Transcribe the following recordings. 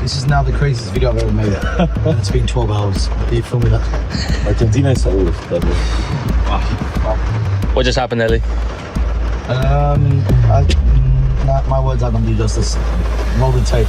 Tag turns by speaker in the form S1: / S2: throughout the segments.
S1: This is now the craziest video I've ever made. And it's been 12 hours. Are you filming that?
S2: Argentina is always
S3: What just happened, Ellie?
S1: My words aren't going to do justice. Roll the tape.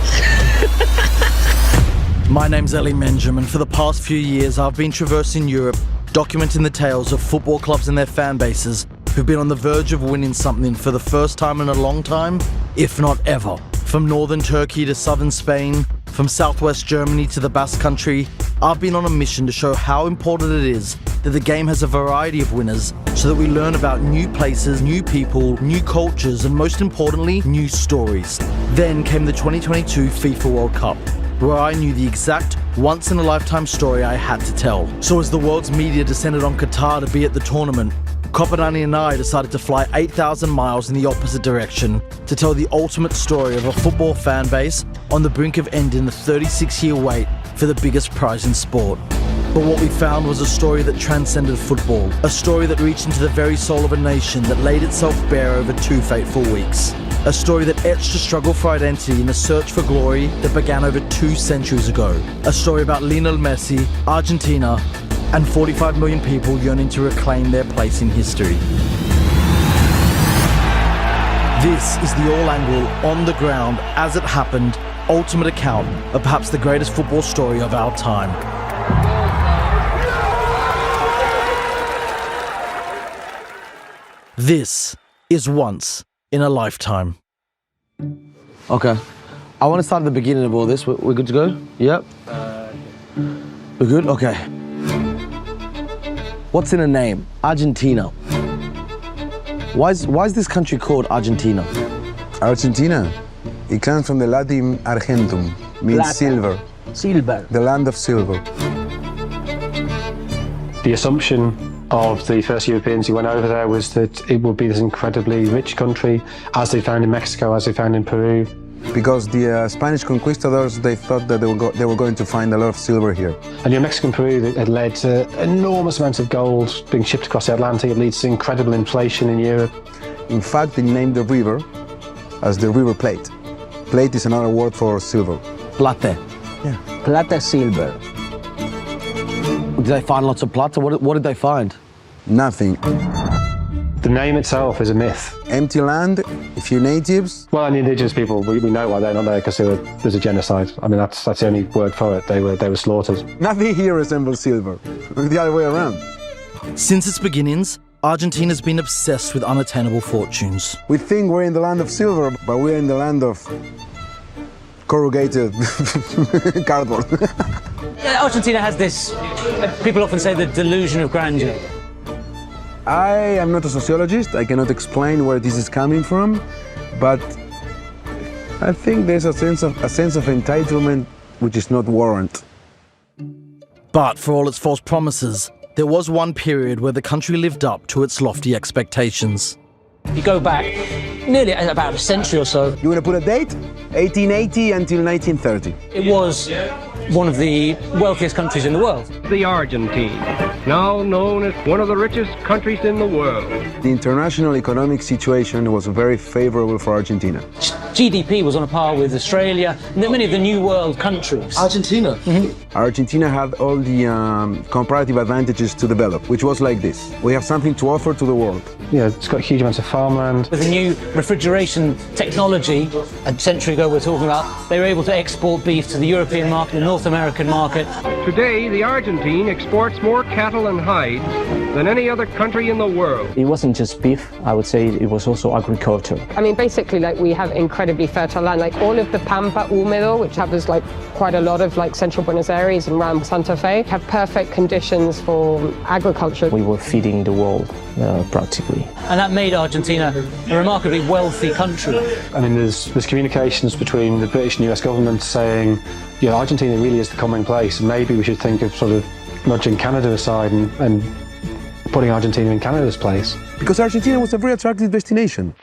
S4: My name's Ellie Menjum, and for the past few years I've been traversing Europe, documenting the tales of football clubs and their fan bases who've been on the verge of winning something for the first time in a long time, if not ever. From northern Turkey to southern Spain, from southwest Germany to the Basque Country, I've been on a mission to show how important it is that the game has a variety of winners so that we learn about new places, new people, new cultures, and most importantly, new stories. Then came the 2022 FIFA World Cup, where I knew the exact once-in-a-lifetime story I had to tell. So as the world's media descended on Qatar to be at the tournament, Kopanani and I decided to fly 8,000 miles in the opposite direction to tell the ultimate story of a football fan base on the brink of ending the 36-year wait for the biggest prize in sport. But what we found was a story that transcended football, a story that reached into the very soul of a nation that laid itself bare over 2 fateful weeks. A story that etched a struggle for identity in a search for glory that began over 2 centuries ago. A story about Lionel Messi, Argentina, and 45 million people yearning to reclaim their place in history. This is the all-angle, on-the-ground, as it happened, ultimate account of perhaps the greatest football story of our time. This is Once in a Lifetime.
S5: Okay. I want to start at the beginning of all this. We're good to go? Yep. We're good? Okay. What's in a name? Argentina. Why is this country called Argentina?
S6: Argentina? It comes from the Latin argentum, means
S5: Plata.
S6: silver.
S5: Silver.
S6: The land of silver.
S7: The assumption of the first Europeans who went over there was that it would be this incredibly rich country, as they found in Mexico, as they found in Peru.
S6: Because the Spanish conquistadors, they thought that they were going to find a lot of silver here.
S7: And Mexico and Peru had led to enormous amounts of gold being shipped across the Atlantic. It leads to incredible inflation in Europe.
S6: In fact, they named the river as the River Plate. Plate is another word for silver.
S5: Plata.
S6: Yeah.
S5: Plata, silver. Did they find lots of plata? What did they find?
S6: Nothing.
S7: The name itself is a myth.
S6: Empty land, a few natives.
S7: Well, and the indigenous people, we know why they're not there, because there's a genocide. I mean, that's the only word for it. They were slaughtered.
S6: Nothing here resembles silver. The other way around.
S4: Since its beginnings, Argentina's been obsessed with unattainable fortunes.
S6: We think we're in the land of silver, but we're in the land of corrugated cardboard.
S8: Argentina has this, people often say, the delusion of grandeur.
S6: I am not a sociologist. I cannot explain where this is coming from, but I think there's a sense of entitlement which is not warranted.
S4: But for all its false promises, there was one period where the country lived up to its lofty expectations.
S8: You go back nearly about a century or so.
S6: You want to put a date? 1880 until 1930.
S8: It was one of the wealthiest countries in the world.
S9: The Argentine, now known as one of the richest countries in the world.
S6: The international economic situation was very favorable for Argentina.
S8: GDP was on a par with Australia and many of the New World countries.
S5: Argentina?
S8: Mm-hmm.
S6: Argentina had all the comparative advantages to develop, which was like this. We have something to offer to the world.
S7: Yeah, it's got huge amounts of farmland.
S8: With the new refrigeration technology, a century ago we're talking about, they were able to export beef to the European market, the North American market.
S9: Today, the Argentine exports more cattle and hides than any other country in the world.
S10: It wasn't just beef, I would say it was also agriculture.
S11: I mean, basically, like, we have incredibly fertile land, like all of the Pampa Húmedo, which covers like quite a lot of like central Buenos Aires and around Santa Fe, have perfect conditions for agriculture.
S10: We were feeding the world, practically.
S8: And that made Argentina a remarkably wealthy country.
S7: I mean, there's communications between the British and US governments saying, yeah, Argentina really is the common place, and maybe we should think of sort of nudging Canada aside and putting Argentina in Canada's place.
S6: Because Argentina was a very attractive destination.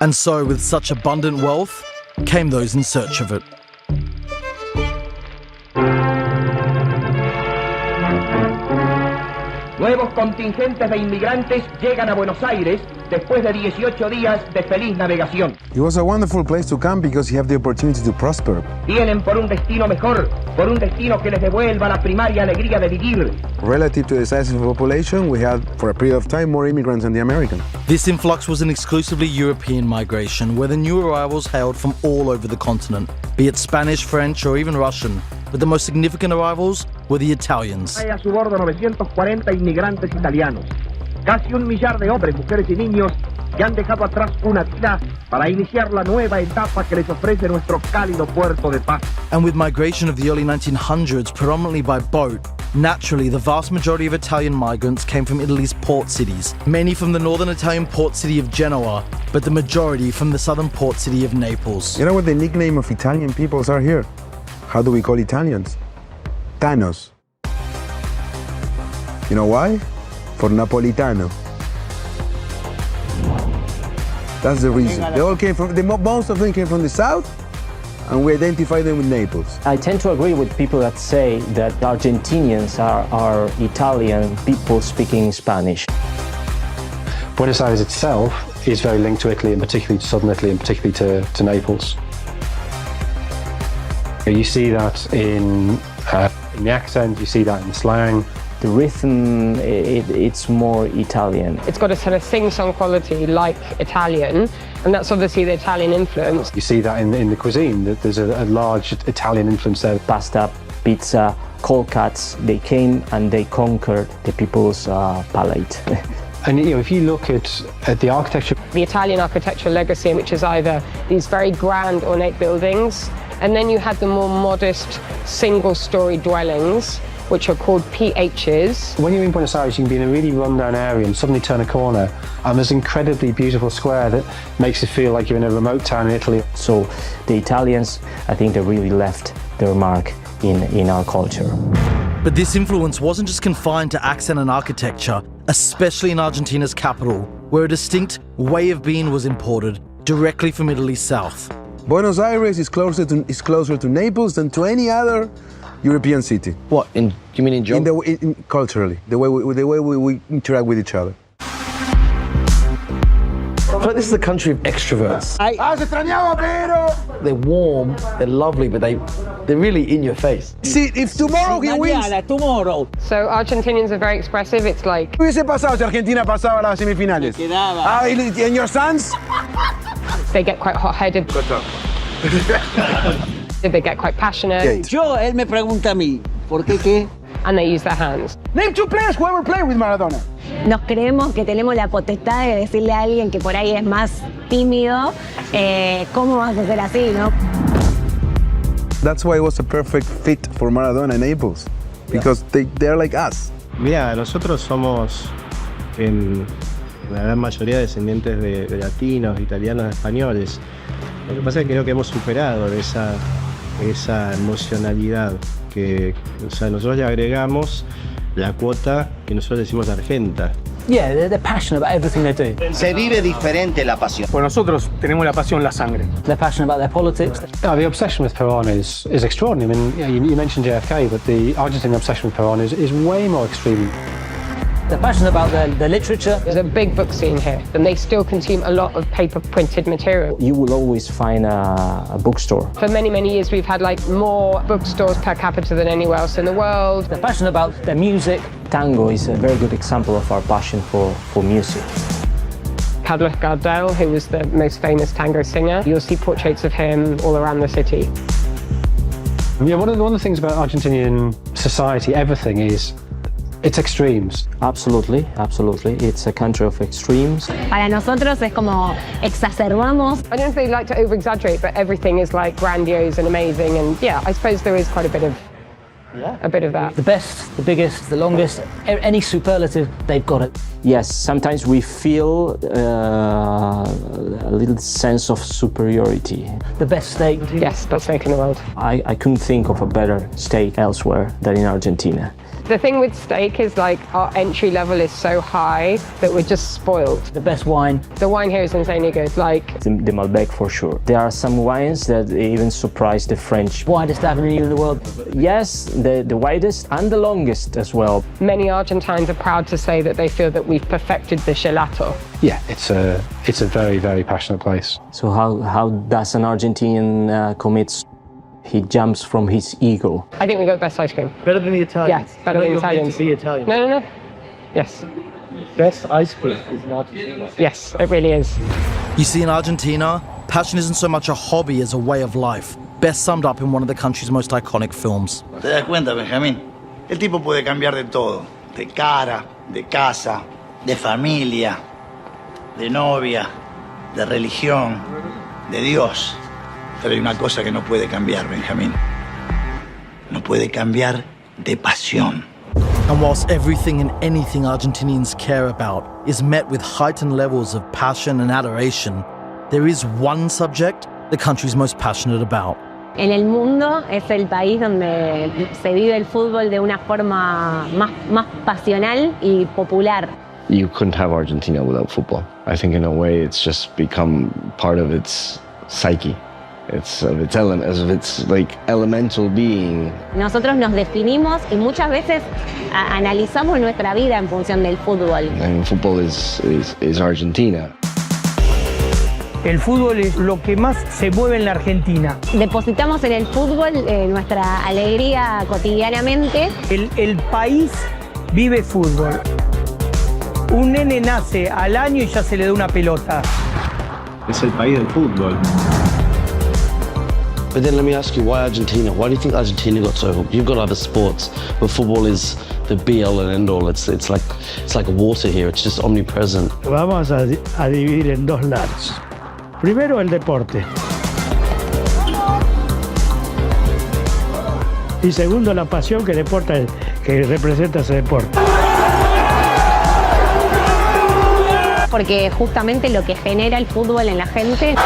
S4: And so, with such abundant wealth, came those in search of it.
S2: Nuevos contingentes de inmigrantes llegan a Buenos Aires después de 18 días de feliz navegación.
S6: It was a wonderful place to come because you have the opportunity to prosper.
S2: Vienen por un destino mejor, por un destino que les devuelva la primaria alegría de vivir.
S6: Relative to the size of the population, we had, for a period of time, more immigrants than the Americans.
S4: This influx was an exclusively European migration, where the new arrivals hailed from all over the continent, be it Spanish, French, or even Russian. But the most significant arrivals were the Italians.
S2: Hay a su bordo 940 inmigrantes italianos, casi 1 millar de hombres, mujeres y niños que han dejado atrás una vida para iniciar la nueva etapa que les ofrece nuestro cálido puerto de paz.
S4: And with migration of the early 1900s, predominantly by boat, naturally the vast majority of Italian migrants came from Italy's port cities, many from the northern Italian port city of Genoa, but the majority from the southern port city of Naples.
S6: You know what the nickname of Italian peoples are here? How do we call Italians? Tanos. You know why? For Napolitano. That's the reason. They all came from, most of them came from the south, and we identify them with Naples.
S10: I tend to agree with people that say that Argentinians are Italian people speaking Spanish.
S7: Buenos Aires itself is very linked to Italy, and particularly to southern Italy, and particularly to Naples. You see that in the accent, you see that in the slang.
S10: The rhythm, it's more Italian.
S11: It's got a sort of sing-song quality like Italian, and that's obviously the Italian influence.
S7: You see that in the cuisine, that there's a large Italian influence there.
S10: Pasta, pizza, cold cuts, they came and they conquered the people's palate.
S7: And you know, if you look at the architecture,
S11: The Italian architectural legacy, which is either these very grand ornate buildings, and then you had the more modest single-story dwellings, which are called PHs.
S7: when you're in Buenos Aires, you can be in a really run-down area and suddenly turn a corner, and there's an incredibly beautiful square that makes you feel like you're in a remote town in Italy.
S10: So the Italians, I think they really left their mark in our culture.
S4: But this influence wasn't just confined to accent and architecture, especially in Argentina's capital, where a distinct way of being was imported directly from Italy's south.
S6: Buenos Aires is closer to Naples than to any other European city.
S5: What? You mean in geography?
S6: Culturally, the way we interact with each other.
S5: I feel like this is a country of extroverts. They're warm, they're lovely, but they're really in your face.
S6: See, if tomorrow he wins...
S11: So Argentinians are very expressive. It's like...
S6: ¿Qué hubiese pasado si Argentina pasaba a las semifinales? And your sons?
S11: They get quite hot-headed. They get quite passionate.
S3: Él me pregunta a mí, ¿por qué qué?
S11: And they use their hands.
S6: Name 2 players who ever played with Maradona.
S12: Nos creemos que tenemos la potestad de decirle a alguien que por ahí es más tímido, ¿cómo vas a ser así, no?
S6: That's why it was a perfect fit for Maradona and Naples, because they're like us.
S13: Mira, nosotros somos en la gran mayoría descendientes de latinos, italianos, españoles. Lo que pasa es que creo que hemos superado esa emocionalidad que, o sea, nosotros le agregamos la cuota que nosotros decimos argenta.
S8: Yeah, they're passionate about everything they do.
S3: Se vive diferente la pasión.
S14: Pues nosotros tenemos la pasión, la sangre.
S8: They're passionate about their politics.
S7: the obsession with Perón is extraordinary. I mean, you mentioned JFK, but the Argentine obsession with Perón is way more extreme.
S8: They're passionate about their literature.
S11: There's a big book scene here, and they still consume a lot of paper-printed material.
S10: You will always find a bookstore.
S11: For many, many years, we've had like more bookstores per capita than anywhere else in the world.
S8: They're passionate about their music.
S10: Tango is a very good example of our passion for music.
S11: Carlos Gardel, who was the most famous tango singer, you'll see portraits of him all around the city.
S7: Yeah, one of the things about Argentinian society, everything is, it's extremes.
S10: Absolutely, absolutely. It's a country of extremes.
S12: Para nosotros es como exacerbamos.
S11: I don't know if they like to over-exaggerate, but everything is like grandiose and amazing, and yeah, I suppose there is quite a bit of that.
S8: The best, the biggest, the longest, any superlative, they've got it.
S10: Yes, sometimes we feel a little sense of superiority.
S8: The best steak.
S11: Yes, best steak in the world.
S10: I couldn't think of a better steak elsewhere than in Argentina.
S11: The thing with steak is like our entry level is so high that we're just spoiled.
S8: The best wine.
S11: The wine here is insanely good. Like
S10: The Malbec for sure. There are some wines that even surprise the French.
S8: Widest avenue in the world.
S10: Yes, the widest and the longest as well.
S11: many Argentines are proud to say that they feel that we've perfected the gelato.
S7: Yeah, it's a very, very passionate place.
S10: So how does an Argentinian commit? He jumps from his ego.
S11: I think we got the best ice cream.
S8: Better than the Italians.
S11: Yes, better than the Italians.
S8: To be Italian.
S11: No. Yes.
S8: Best ice cream is in Argentina.
S11: Yes, it really is.
S4: You see, in Argentina, passion isn't so much a hobby as a way of life, best summed up in one of the country's most iconic films.
S15: ¿Te das cuenta, Benjamín? El tipo puede cambiar de todo. De cara, de casa, de familia, de novia, de religión, de Dios. Pero hay una cosa que no puede cambiar, Benjamín. No puede cambiar de pasión.
S4: And whilst everything and anything Argentinians care about is met with heightened levels of passion and adoration, there is one subject the country's most passionate about.
S12: En el mundo es el país donde se vive el fútbol de una forma más pasional y popular.
S16: You couldn't have Argentina without football. I think in a way it's just become part of its psyche. It's of its like elemental being.
S12: Nosotros nos definimos y muchas veces analizamos nuestra vida en función del fútbol.
S16: And football is Argentina.
S17: El fútbol es lo que más se mueve en la Argentina.
S12: Depositamos en el fútbol nuestra alegría cotidianamente.
S17: El país vive fútbol. Un nene nace al año y ya se le da una pelota.
S13: Es el país del fútbol.
S5: But then let me ask you, why Argentina? Why do you think Argentina got so hooked? You've got other sports, but football is the be-all and end-all. It's like water here. It's just omnipresent.
S17: Vamos a dividir en dos lados. Primero, el deporte. Y segundo, la pasión que representa ese deporte.
S12: Porque justamente lo que genera el fútbol en la gente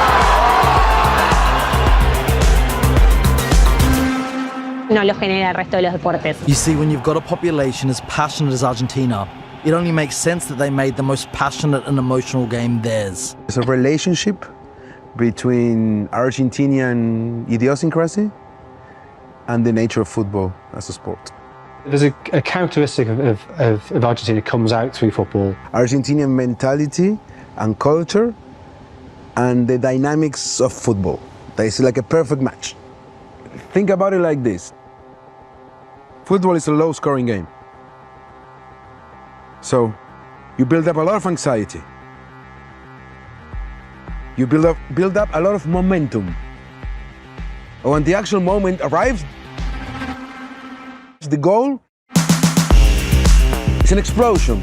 S12: no lo genera el resto de los deportes.
S4: You see, when you've got a population as passionate as Argentina, it only makes sense that they made the most passionate and emotional game theirs.
S6: There's a relationship between Argentinian idiosyncrasy and the nature of football as a sport.
S7: There's a characteristic of Argentina comes out through football.
S6: Argentinian mentality and culture and the dynamics of football. It's like a perfect match. Think about it like this. Football is a low-scoring game. So you build up a lot of anxiety. You build up a lot of momentum. And when the actual moment arrives, the goal is an explosion.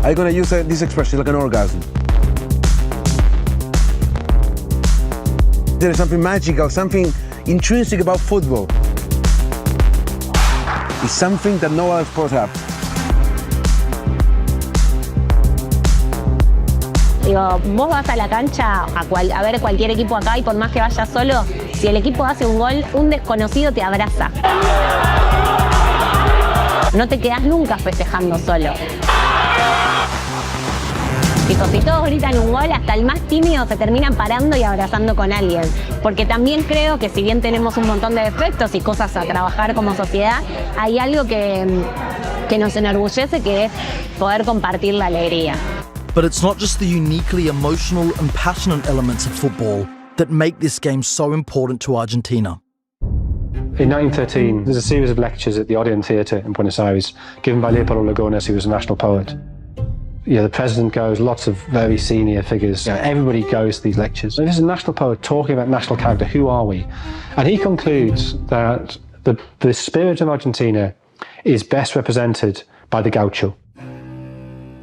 S6: I'm gonna use this expression like an orgasm. There is something magical, something intrinsic about football. It's something that no other sport has.
S12: Digo, vos vas a la cancha a ver cualquier equipo acá y por más que vayas solo, si el equipo hace un gol, un desconocido te abraza. No te quedás nunca festejando solo. Chicos, si todos gritan un gol, hasta el más tímido se termina parando y abrazando con alguien. Porque también creo que si bien tenemos un montón de defectos y cosas a trabajar como sociedad, hay algo que nos enorgullece, que es poder compartir la alegría.
S4: But it's not just the uniquely emotional and passionate elements of football that make this game so important to Argentina.
S7: In 1913, there's a series of lectures at the Odeon Theatre in Buenos Aires, given by Leopoldo Lugones, who was a national poet. The president goes, lots of very senior figures. Everybody goes to these lectures. And this is a national poet talking about national character. Who are we? And he concludes that the spirit of Argentina is best represented by the gaucho.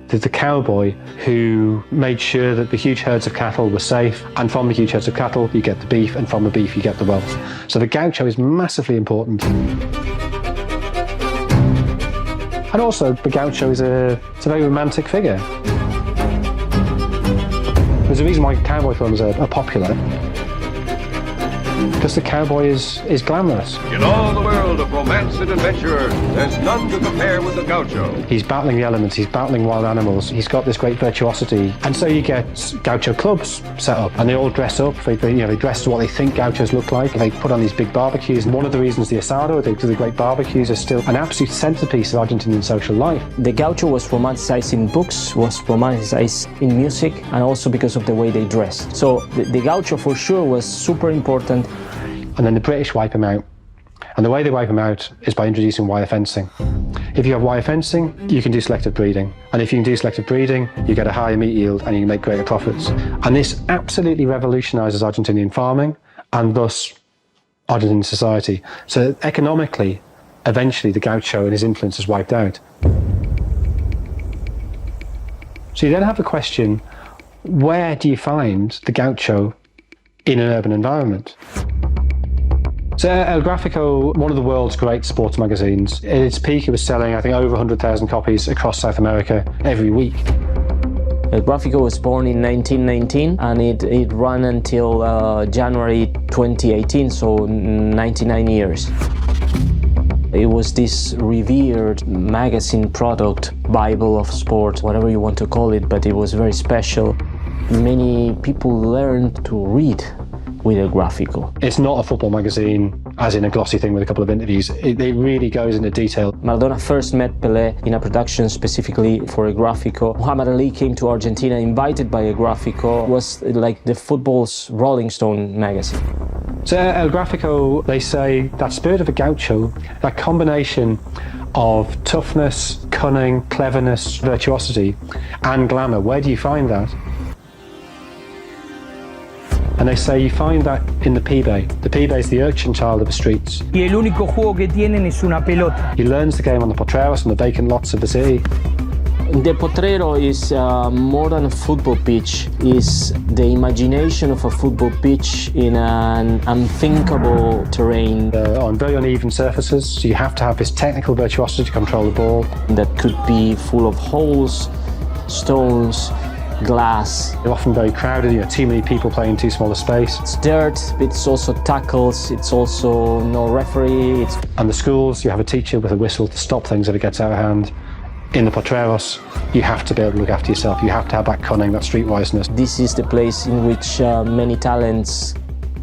S7: The cowboy who made sure that the huge herds of cattle were safe, and from the huge herds of cattle you get the beef, and from the beef you get the wealth. So the gaucho is massively important. And also the gaucho is a very romantic figure. There's a reason why cowboy films are popular. Because the cowboy is glamorous.
S9: In all the world of romance and adventure, there's none to compare with the gaucho.
S7: He's battling the elements, he's battling wild animals, he's got this great virtuosity. And so you get gaucho clubs set up, and they all dress up, they dress to what they think gauchos look like. They put on these big barbecues, and one of the reasons the asado, the great barbecues, are still an absolute centerpiece of Argentinian social life.
S10: The gaucho was romanticized in books, was romanticized in music, and also because of the way they dressed. So the gaucho for sure was super important.
S7: And then the British wipe him out. And the way they wipe him out is by introducing wire fencing. If you have wire fencing, you can do selective breeding. And if you can do selective breeding, you get a higher meat yield and you can make greater profits. And this absolutely revolutionizes Argentinian farming and thus Argentinian society. So economically, eventually the gaucho and his influence is wiped out. So you then have the question, where do you find the gaucho in an urban environment? So El Gráfico, one of the world's great sports magazines, at its peak it was selling, I think, over 100,000 copies across South America every week.
S10: El Gráfico was born in 1919 and it ran until January 2018, so 99 years. It was this revered magazine product, Bible of sport, whatever you want to call it, but it was very special. Many people learned to read with El Gráfico.
S7: It's not a football magazine, as in a glossy thing with a couple of interviews. It really goes into detail.
S10: Maradona first met Pelé in a production specifically for El Gráfico. Muhammad Ali came to Argentina invited by El Gráfico. It was like the football's Rolling Stone magazine.
S7: So El Gráfico, they say, that spirit of a gaucho, that combination of toughness, cunning, cleverness, virtuosity, and glamour, where do you find that? And they say you find that in the pibe. The pibe is the urchin child of the streets.
S17: Y el único juego que tienen es una pelota.
S7: He learns the game on the potreros and the vacant lots of the city.
S10: The potrero is more than a football pitch. It's the imagination of a football pitch in an unthinkable terrain.
S7: On very uneven surfaces, so you have to have this technical virtuosity to control the ball.
S10: That could be full of holes, stones, glass.
S7: They're often very crowded, too many people playing too small a space.
S10: It's dirt, it's also tackles, it's also no referee.
S7: And the schools, you have a teacher with a whistle to stop things if it gets out of hand. In the potreros, you have to be able to look after yourself. You have to have that cunning, that streetwiseness.
S10: This is the place in which many talents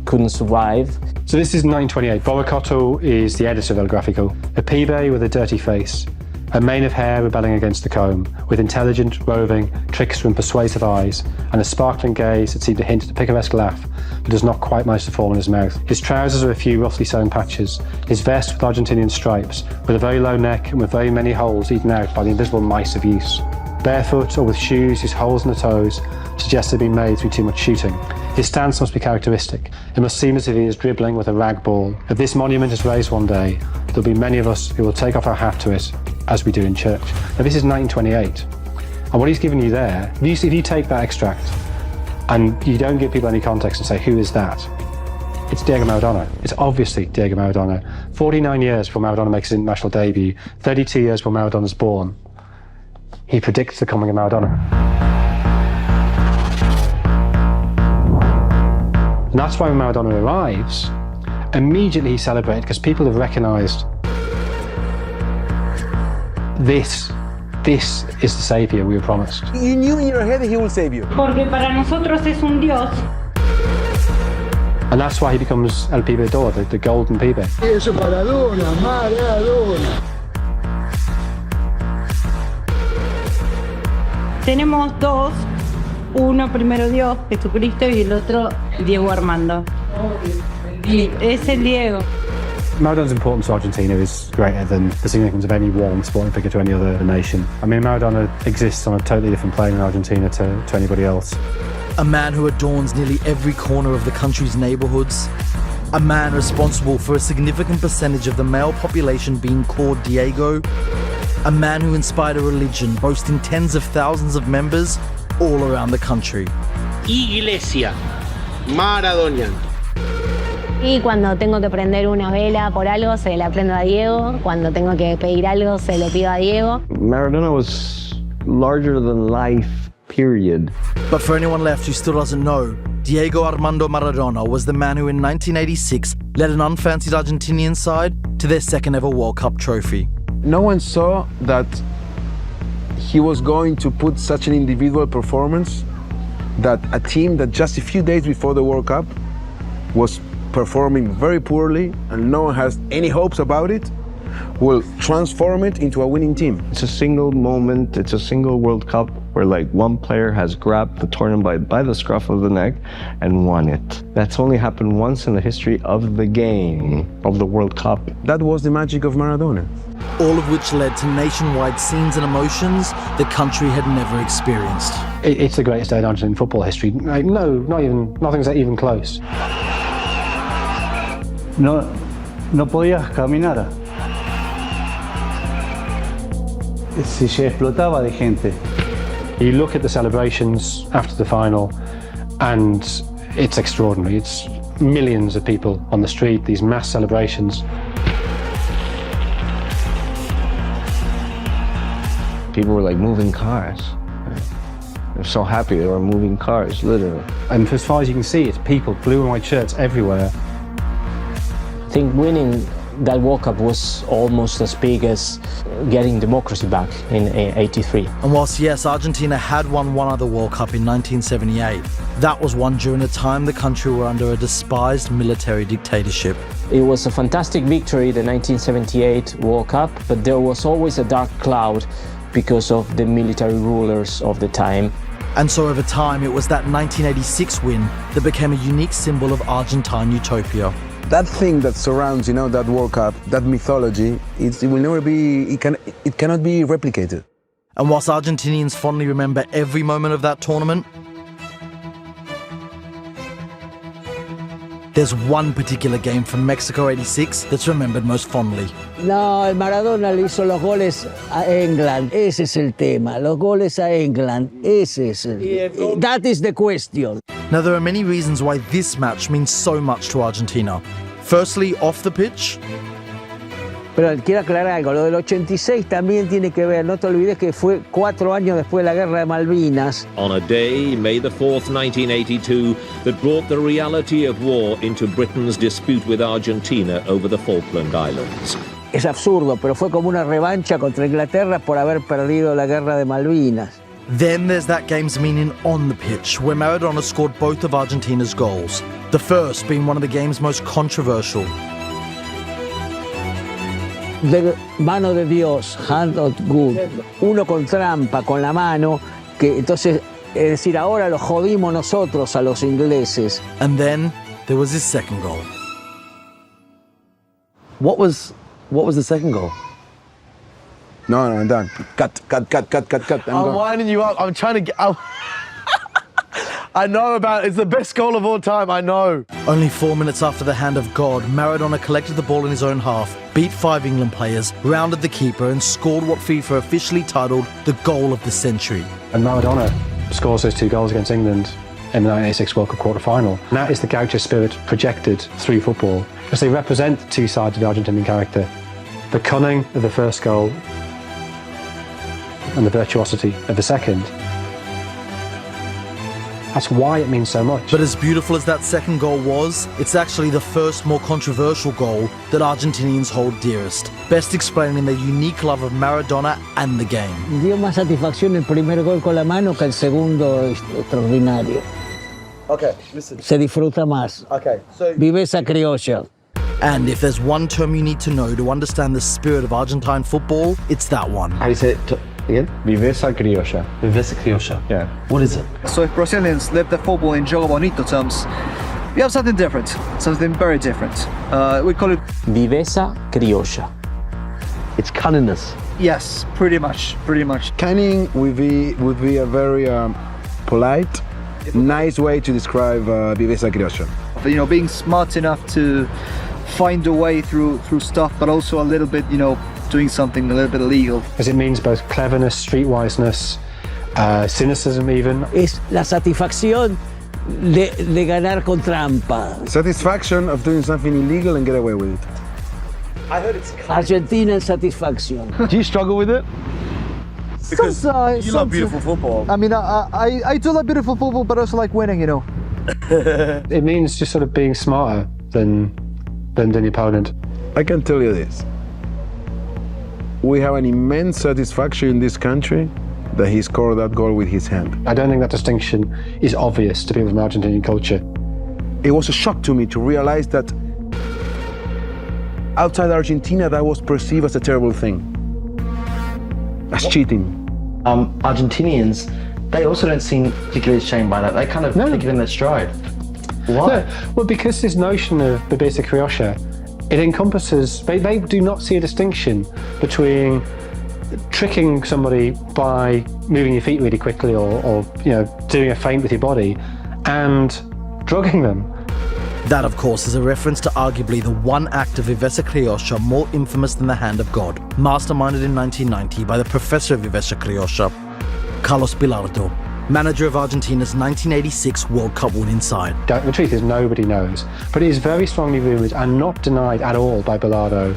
S10: couldn't survive.
S7: So this is 1928. Boracoto is the editor of El Gráfico. A pibe with a dirty face. A mane of hair rebelling against the comb, with intelligent, roving, trickster and persuasive eyes, and a sparkling gaze that seemed to hint at a picaresque laugh, but does not quite manage to fall in his mouth. His trousers are a few roughly sewn patches, his vest with Argentinian stripes, with a very low neck and with very many holes eaten out by the invisible mice of use. Barefoot or with shoes whose holes in the toes suggest they've been made through too much shooting. His stance must be characteristic. It must seem as if he is dribbling with a rag ball. If this monument is raised one day, there'll be many of us who will take off our hat to it, as we do in church. Now this is 1928, and what he's given you there, if you take that extract and you don't give people any context and say, who is that? It's Diego Maradona. It's obviously Diego Maradona. 49 years before Maradona makes his international debut, 32 years before Maradona's born, he predicts the coming of Maradona. And that's why when Maradona arrives, immediately he's celebrated because people have recognised this is the saviour we were promised.
S6: You knew in your head that he will save you.
S18: Porque para nosotros es un Dios.
S7: And that's why he becomes El Pibe d'Or, the golden pibe.
S1: Eso Maradona, Maradona.
S18: Tenemos dos, uno primero Dios, Jesucristo, y el otro Diego Armando. Es el Diego.
S7: Maradona's importance to Argentina is greater than the significance of any one sporting figure to any other nation. I mean, Maradona exists on a totally different plane in Argentina to anybody else.
S4: A man who adorns nearly every corner of the country's neighborhoods. A man responsible for a significant percentage of the male population being called Diego. A man who inspired a religion boasting tens of thousands of members all around the country.
S19: Iglesia Maradonian.
S12: Y cuando tengo que prender una vela por algo, se la prendo a Diego. Cuando tengo que pedir algo, se lo pido a Diego.
S16: Maradona was larger than life, period.
S4: But for anyone left who still doesn't know, Diego Armando Maradona was the man who in 1986 led an unfancied Argentinian side to their second ever World Cup trophy.
S6: No one saw that he was going to put such an individual performance that a team that just a few days before the World Cup was performing very poorly and no one has any hopes about it, will transform it into a winning team.
S16: It's a single moment, it's a single World Cup where like one player has grabbed the tournament by the scruff of the neck and won it. That's only happened once in the history of the game, of the World Cup.
S6: That was the magic of Maradona.
S4: All of which led to nationwide scenes and emotions the country had never experienced.
S7: It's the greatest day in Argentine football history. Like, no, nothing's even close.
S20: No podías caminar. Se explotaba de gente.
S7: You look at the celebrations after the final, and it's extraordinary. It's millions of people on the street, these mass celebrations.
S16: People were like moving cars. They're so happy they were moving cars, literally.
S7: And as far as you can see, it's people, blue and white shirts everywhere.
S10: I think winning that World Cup was almost as big as getting democracy back in '83.
S4: And whilst yes, Argentina had won one other World Cup in 1978, that was won during a time the country were under a despised military dictatorship.
S10: It was a fantastic victory, the 1978 World Cup, but there was always a dark cloud because of the military rulers of the time.
S4: And so over time, it was that 1986 win that became a unique symbol of Argentine utopia.
S6: That thing that surrounds, that World Cup, that mythology, it will never be, it cannot be replicated.
S4: And whilst Argentinians fondly remember every moment of that tournament, there's one particular game from Mexico '86 that's remembered most fondly.
S3: No, el Maradona le hizo los goles a England. Ese es el tema. Los goles a England. That is the question.
S4: Now, there are many reasons why this match means so much to Argentina. Firstly, off the pitch.
S3: Pero quiero aclarar algo, lo del 86 también tiene que ver, no te olvides que fue 4 años después de la Guerra de Malvinas.
S21: On a day, May the 4th, 1982, that brought the reality of war into Britain's dispute with Argentina over the Falkland Islands.
S3: Es absurdo, pero fue como una revancha contra Inglaterra por haber perdido la Guerra de Malvinas.
S4: Then there's that game's meaning on the pitch, where Maradona scored both of Argentina's goals. The first being one of the game's most controversial.
S3: De mano de Dios, hand of good. Uno con trampa, con la mano, que entonces, es decir, ahora lo jodimos nosotros a los ingleses.
S4: And then there was his second goal.
S5: What was the second goal?
S6: No, I'm done. Cut.
S5: I'm winding you up. I'm trying to get... I know about it. It's the best goal of all time, I know.
S4: Only 4 minutes after the hand of God, Maradona collected the ball in his own half, beat 5 England players, rounded the keeper and scored what FIFA officially titled the goal of the century.
S7: And Maradona scores those 2 goals against England in the 1986 World Cup quarter-final. And that is the gaucho spirit projected through football, because they represent 2 sides of the Argentinian character. The cunning of the first goal and the virtuosity of the second. That's why it means so much.
S4: But as beautiful as that second goal was, it's actually the first more controversial goal that Argentinians hold dearest, best explaining their unique love of Maradona and the game.
S3: Dio más satisfacción el primer gol con la mano que el segundo extraordinario.
S5: Okay, listen.
S3: Se disfruta más.
S5: Okay, so...
S3: Viveza criolla.
S4: And if there's one term you need to know to understand the spirit of Argentine football, it's that one.
S5: How do you say it again? Viveza criolla. Viveza criolla. Yeah. What is it?
S22: So if Brazilians live the football in Jogo Bonito terms, we have something different, something very different. We call it
S10: Viveza criolla.
S5: It's cunningness.
S22: Yes, pretty much.
S6: Cunning would be a very polite, nice way to describe Viveza criolla.
S22: Being smart enough to find a way through stuff, but also a little bit, doing something a little bit illegal.
S7: Because it means both cleverness, streetwiseness, cynicism even.
S3: Es la satisfacción de ganar con trampa.
S6: Satisfaction of doing something illegal and get away with it.
S5: I heard it's
S3: Argentina satisfaction.
S5: Do you struggle with it? Because you love beautiful football.
S22: I mean, I do love beautiful football, but also like winning,
S7: It means just sort of being smarter than the opponent.
S6: I can tell you this. We have an immense satisfaction in this country that he scored that goal with his hand.
S7: I don't think that distinction is obvious to people from Argentinian culture.
S6: It was a shock to me to realize that outside Argentina, that was perceived as a terrible thing, as cheating.
S2: Argentinians, they also don't seem particularly ashamed by that. They kind of take it in their stride. Why?
S7: No, well, because this notion of bebesa criolla, it encompasses, they do not see a distinction between tricking somebody by moving your feet really quickly or doing a feint with your body and drugging them.
S4: That, of course, is a reference to arguably the one act of bebesa criolla more infamous than the hand of God, masterminded in 1990 by the professor of bebesa criolla, Carlos Bilardo, manager of Argentina's 1986 World Cup winning side.
S7: The truth is nobody knows, but it is very strongly rumoured and not denied at all by Bilardo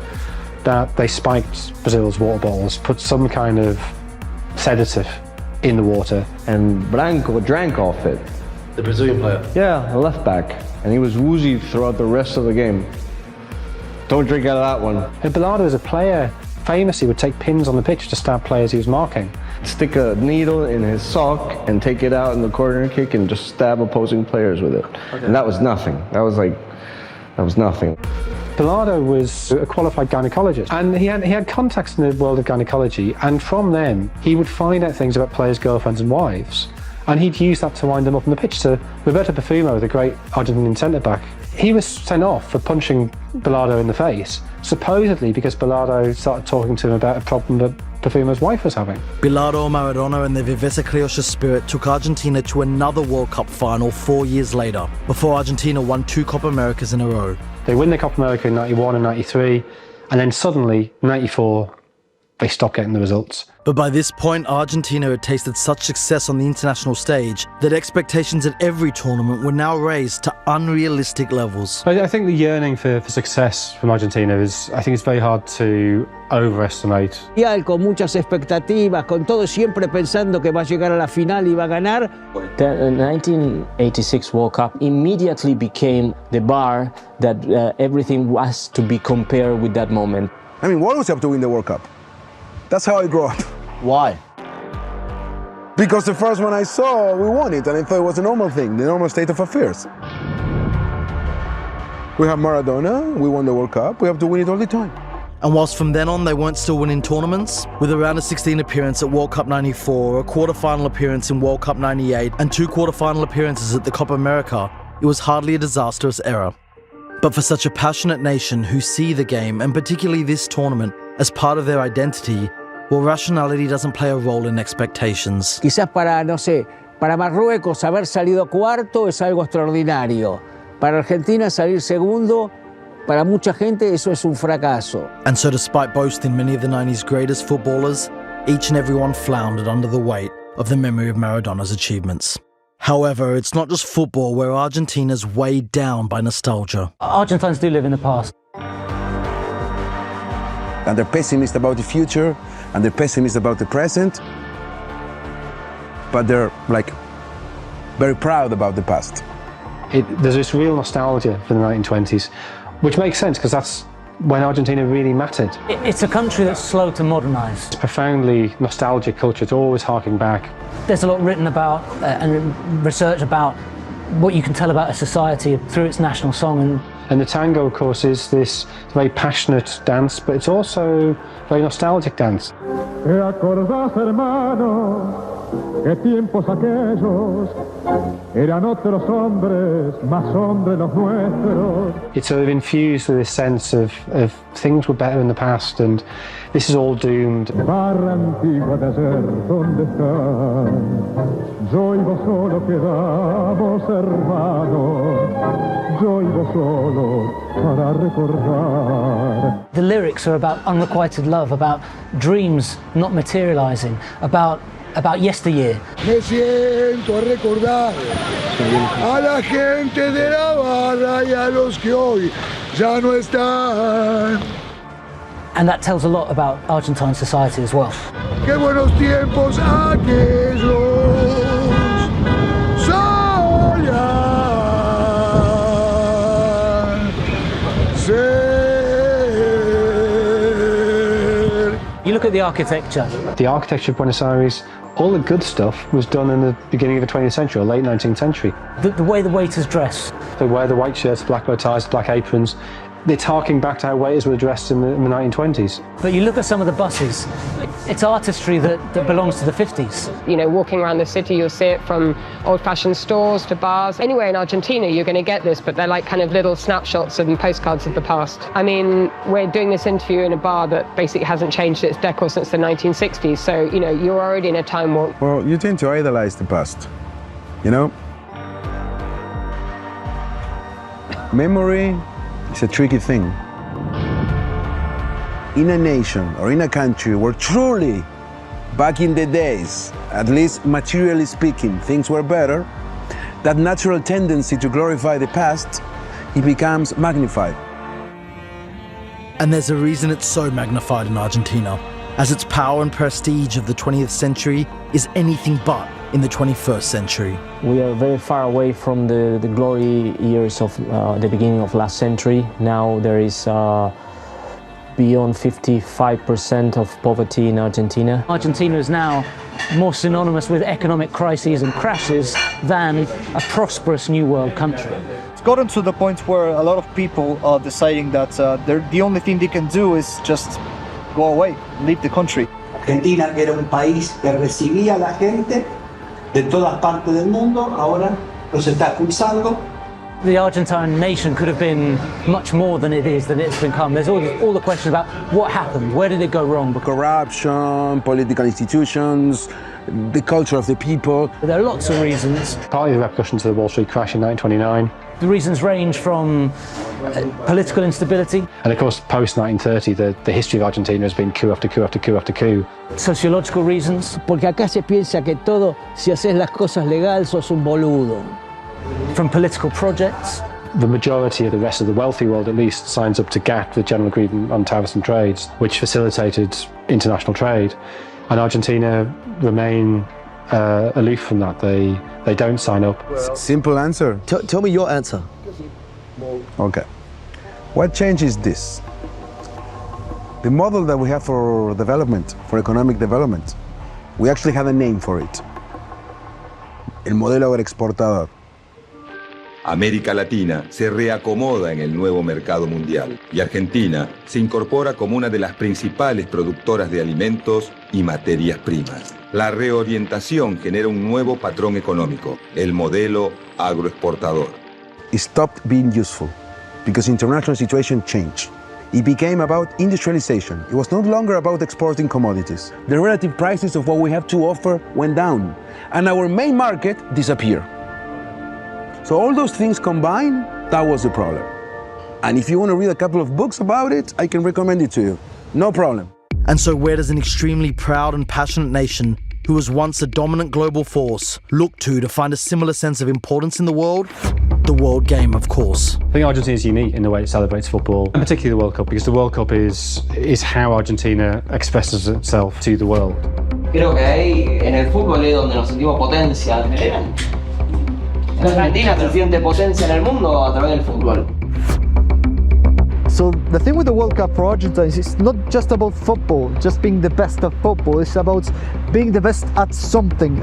S7: that they spiked Brazil's water bottles, put some kind of sedative in the water.
S16: And Branco drank off it.
S2: The Brazilian player?
S16: Yeah, a left back. And he was woozy throughout the rest of the game. Don't drink out of that one.
S7: And Bilardo, as a player, famously would take pins on the pitch to stab players he was marking.
S16: Stick a needle in his sock and take it out in the corner kick and just stab opposing players with it. Okay. And that was nothing. That was nothing.
S7: Bilardo was a qualified gynecologist, and he had contacts in the world of gynecology, and from them he would find out things about players' girlfriends and wives, and he'd use that to wind them up on the pitch. So Roberto Perfumo, the great Argentinian centre-back, he was sent off for punching Bilardo in the face, supposedly because Bilardo started talking to him about a problem that Perfumo's wife was having.
S4: Bilardo, Maradona and their bebesa criolla spirit took Argentina to another World Cup final 4 years later, before Argentina won 2 Copa Americas in a row.
S7: They win the Copa America in 91 and 93, and then suddenly, 94, they stopped getting the results.
S4: But by this point, Argentina had tasted such success on the international stage that expectations at every tournament were now raised to unrealistic levels.
S7: I think the yearning for success from Argentina I think it's very hard to overestimate.
S3: Con muchas expectativas, con todo siempre pensando que va a llegar a la final y va a ganar.
S10: The 1986 World Cup immediately became the bar that everything was to be compared with that moment.
S6: I mean, we always have to win the World Cup. That's how I grew up.
S4: Why?
S6: Because the first one I saw, we won it, and I thought it was a normal thing, the normal state of affairs. We have Maradona, we won the World Cup, we have to win it all the time.
S4: And whilst from then on they weren't still winning tournaments, with a round of 16 appearance at World Cup 94, a quarter-final appearance in World Cup 98, and 2 quarter-final appearances at the Copa America, it was hardly a disastrous era. But for such a passionate nation who see the game, and particularly this tournament, as part of their identity, well, rationality doesn't play a role in expectations.
S3: Quizás para Marruecos haber salido cuarto es algo extraordinario. Para Argentina salir segundo, para mucha gente eso es un fracaso.
S4: And so despite boasting many of the 90s greatest footballers, each and every one floundered under the weight of the memory of Maradona's achievements. However, it's not just football where Argentina's weighed down by nostalgia.
S8: Argentines do live in the past.
S6: And they're pessimists about the future, and they're pessimists about the present, but they're very proud about the past.
S7: There's this real nostalgia for the 1920s, which makes sense because that's when Argentina really mattered.
S8: It's a country that's slow to modernise.
S7: It's profoundly nostalgic culture, it's always harking back.
S8: There's a lot written about and research about what you can tell about a society through its national song.
S7: And the tango, of course, is this very passionate dance, but it's also a very nostalgic dance.
S14: Que tiempos aquellos eran otros hombres, más hombres los nuestros.
S7: It's sort of infused with this sense of things were better in the past, and this is all doomed.
S14: Barra antigua de ayer, ¿dónde están? Yo y vos solo quedamos hermanos, yo y vos solo para recordar.
S8: The lyrics are about unrequited love, about dreams not materializing, about yesteryear.
S14: Me siento a recordar a la gente de la barra y a los que hoy ya no están.
S8: And that tells a lot about Argentine society as well.
S14: Qué buenos tiempos aquellos soñar. ser.
S8: You look at the architecture.
S7: The architecture of Buenos Aires, all the good stuff was done in the beginning of the 20th century or late 19th century.
S8: The way the waiters dress.
S7: They wear the white shirts, black bow ties, black aprons. It's harking back to how waiters were dressed in the 1920s.
S8: But you look at some of the buses, it's artistry that belongs to the 50s.
S11: You know, walking around the city, you'll see it from old-fashioned stores to bars. Anywhere in Argentina, you're going to get this, but they're like kind of little snapshots and postcards of the past. I mean, we're doing this interview in a bar that basically hasn't changed its decor since the 1960s, so, you know, you're already in a time warp.
S6: Well, you tend to idolize the past, you know? Memory is a tricky thing. In a nation or in a country where truly, back in the days, at least materially speaking, things were better, that natural tendency to glorify the past, it becomes magnified.
S4: And there's a reason it's so magnified in Argentina, as its power and prestige of the 20th century is anything but in the 21st century.
S10: We are very far away from the glory years of the beginning of last century. Now there is beyond 55% of poverty in Argentina.
S8: Argentina is now more synonymous with economic crises and crashes than a prosperous new world country.
S22: It's gotten to the point where a lot of people are deciding that the only thing they can do is just go away, leave the country.
S3: Argentina, que era un país que recibía a la gente de todas partes del mundo, ahora los está expulsando.
S8: The Argentine nation could have been much more than it is, than it's become. There's all the questions about what happened, where did it go wrong?
S6: Corruption, political institutions, the culture of the people.
S8: There are lots of reasons.
S7: Partly the repercussions of the Wall Street crash in 1929.
S8: The reasons range from political instability.
S7: And of course, post-1930, the history of Argentina has been coup after coup after coup after coup.
S8: Sociological reasons.
S3: Porque acá se piensa que todo, si haces las cosas legal, sos un boludo.
S8: From political projects.
S7: The majority of the rest of the wealthy world, at least, signs up to GATT, the General Agreement on Tariffs and Trades, which facilitated international trade. And Argentina remain aloof from that. They don't sign up.
S6: Simple answer.
S15: Tell me your answer.
S6: Okay. What changes this? The model that we have for development, for economic development, we actually have a name for it. El modelo agroexportador.
S23: América Latina se reacomoda en el nuevo mercado mundial y Argentina se incorpora como una de las principales productoras de alimentos y materias primas. La reorientación genera un nuevo patrón económico, el modelo agroexportador.
S6: It stopped being useful because international situation changed. It became about industrialization. It was no longer about exporting commodities. The relative prices of what we have to offer went down, and our main market disappeared. So all those things combined, that was the problem. And if you want to read a couple of books about it, I can recommend it to you. No problem.
S4: And so where does an extremely proud and passionate nation who was once a dominant global force look to find a similar sense of importance in the world? The world game, of course.
S7: I think Argentina is unique in the way it celebrates football, and particularly the World Cup, because the World Cup is how Argentina expresses itself to the world.
S24: Creo que ahí en el fútbol es donde nos sentimos potencia. Argentina se siente potencia en el mundo a través del fútbol.
S22: So the thing with the World Cup for Argentina is it's not just about football, just being the best of football. It's about being the best at something.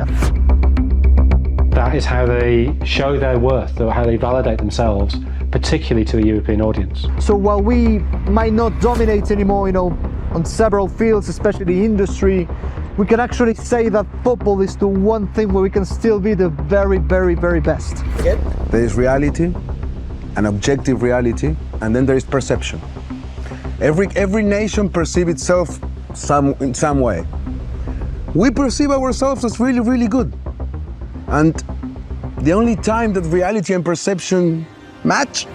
S7: That is how they show their worth, or how they validate themselves, particularly to a European audience.
S22: So while we might not dominate anymore, on several fields, especially the industry, we can actually say that football is the one thing where we can still be the very, very, very best.
S6: There is reality, an objective reality, and then there is perception. Every nation perceives itself in some way. We perceive ourselves as really, really good. And the only time that reality and perception match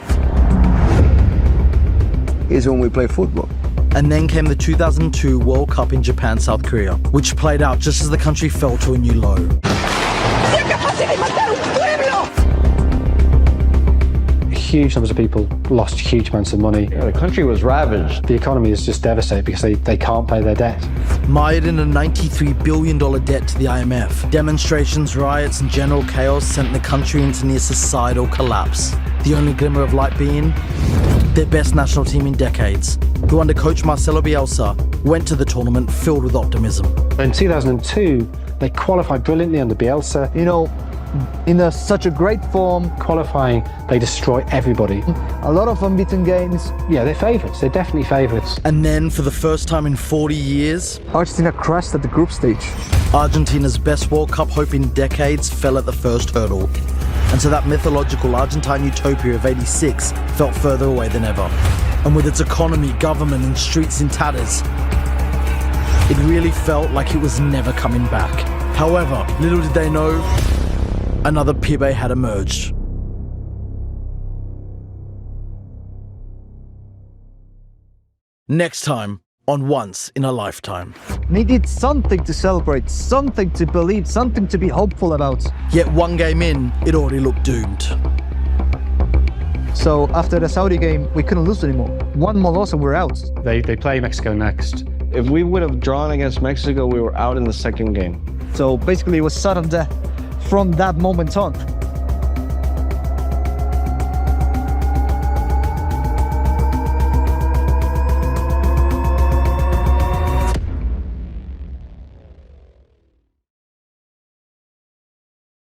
S6: is when we play football.
S4: And then came the 2002 World Cup in Japan, South Korea, which played out just as the country fell to a new low.
S7: Huge numbers of people lost huge amounts of money.
S5: The country was ravaged.
S7: The economy is just devastated because they can't pay their debt.
S4: Mired in a $93 billion debt to the IMF, demonstrations, riots, and general chaos sent the country into near societal collapse. The only glimmer of light being their best national team in decades, who under coach Marcelo Bielsa went to the tournament filled with optimism.
S7: In 2002, they qualified brilliantly under Bielsa.
S22: You know, in such a great form.
S7: Qualifying, they destroy everybody.
S22: A lot of unbeaten games.
S7: Yeah, they're favourites. They're definitely favourites.
S4: And then, for the first time in 40 years,
S22: Argentina crashed at the group stage.
S4: Argentina's best World Cup hope in decades fell at the first hurdle. And so that mythological Argentine utopia of '86 felt further away than ever. And with its economy, government and streets in tatters, it really felt like it was never coming back. However, little did they know, another Pibe had emerged. Next time on Once in a Lifetime.
S22: Needed something to celebrate, something to believe, something to be hopeful about.
S4: Yet one game in, it already looked doomed.
S22: So after the Saudi game, we couldn't lose anymore. One more loss and we're out.
S7: They play Mexico next.
S16: If we would have drawn against Mexico, we were out in the second game.
S22: So basically it was sudden death from that moment on.